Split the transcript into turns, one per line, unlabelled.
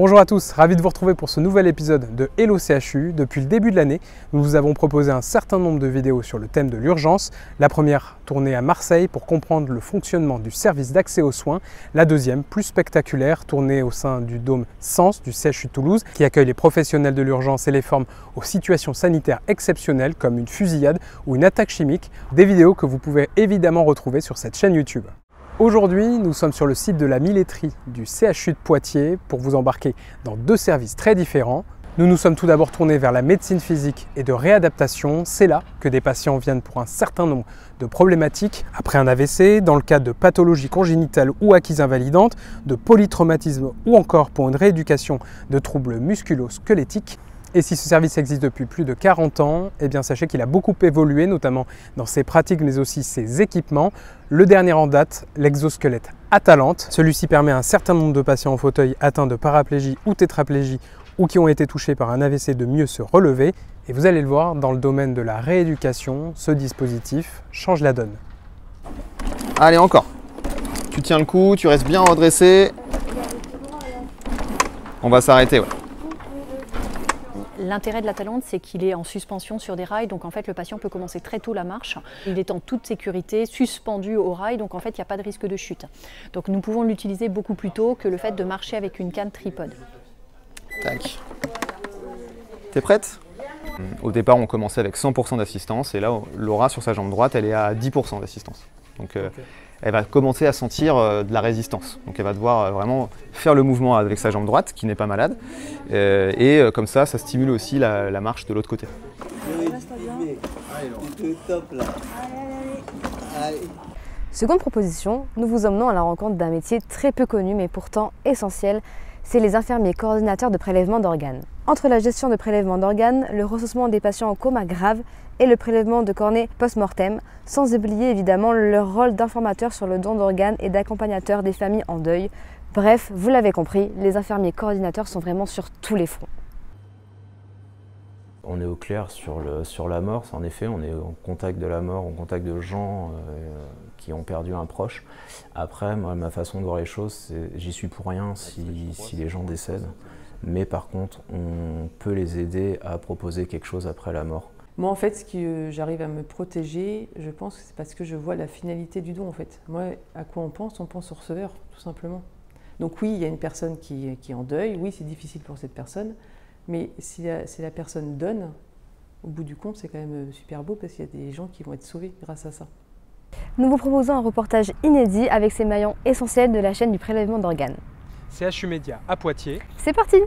Bonjour à tous, ravi de vous retrouver pour ce nouvel épisode de Hello CHU. Depuis le début de l'année, nous vous avons proposé un certain nombre de vidéos sur le thème de l'urgence. La première tournée à Marseille pour comprendre le fonctionnement du service d'accès aux soins. La deuxième, plus spectaculaire, tournée au sein du dôme Sens du CHU de Toulouse, qui accueille les professionnels de l'urgence et les forme aux situations sanitaires exceptionnelles comme une fusillade ou une attaque chimique. Des vidéos que vous pouvez évidemment retrouver sur cette chaîne YouTube. Aujourd'hui, nous sommes sur le site de la Milletterie du CHU de Poitiers pour vous embarquer dans deux services très différents. Nous nous sommes tout d'abord tournés vers la médecine physique et de réadaptation. C'est là que des patients viennent pour un certain nombre de problématiques. Après un AVC, dans le cadre de pathologies congénitales ou acquises invalidantes, de polytraumatisme ou encore pour une rééducation de troubles musculo-squelettiques. Et si ce service existe depuis plus de 40 ans, eh bien sachez qu'il a beaucoup évolué, notamment dans ses pratiques mais aussi ses équipements. Le dernier en date, l'exosquelette Atalante. Celui-ci permet à un certain nombre de patients en fauteuil atteints de paraplégie ou tétraplégie ou qui ont été touchés par un AVC de mieux se relever. Et vous allez le voir, dans le domaine de la rééducation, ce dispositif change la donne.
Allez, encore. Tu tiens le coup, tu restes bien redressé. On va s'arrêter, ouais.
L'intérêt de l'Atalante, c'est qu'il est en suspension sur des rails, donc en fait le patient peut commencer très tôt la marche. Il est en toute sécurité, suspendu au rail, donc en fait il n'y a pas de risque de chute. Donc nous pouvons l'utiliser beaucoup plus tôt que le fait de marcher avec une canne tripode. Tac.
T'es prête? Au départ on commençait avec 100% d'assistance et là Laura sur sa jambe droite elle est à 10% d'assistance. Donc elle va commencer à sentir de la résistance. Donc elle va devoir vraiment faire le mouvement avec sa jambe droite qui n'est pas malade. Et comme ça stimule aussi la marche de l'autre côté.
Seconde proposition, nous vous emmenons à la rencontre d'un métier très peu connu mais pourtant essentiel, c'est les infirmiers coordinateurs de prélèvement d'organes. Entre la gestion de prélèvement d'organes, le recensement des patients en coma grave et le prélèvement de cornée post-mortem, sans oublier évidemment leur rôle d'informateur sur le don d'organes et d'accompagnateur des familles en deuil. Bref, vous l'avez compris, les infirmiers coordinateurs sont vraiment sur tous les fronts.
On est au clair sur la mort, en effet, on est en contact de la mort, en contact de gens qui ont perdu un proche. Après, moi, ma façon de voir les choses, c'est j'y suis pour rien si les gens décèdent. Mais par contre, on peut les aider à proposer quelque chose après la mort.
Moi, en fait, ce que j'arrive à me protéger, je pense que c'est parce que je vois la finalité du don, en fait. Moi, à quoi on pense au receveur, tout simplement. Donc oui, il y a une personne qui est en deuil, oui, c'est difficile pour cette personne, mais si la personne donne, au bout du compte, c'est quand même super beau parce qu'il y a des gens qui vont être sauvés grâce à ça.
Nous vous proposons un reportage inédit avec ces maillons essentiels de la chaîne du prélèvement d'organes.
CHU Média à Poitiers.
C'est parti!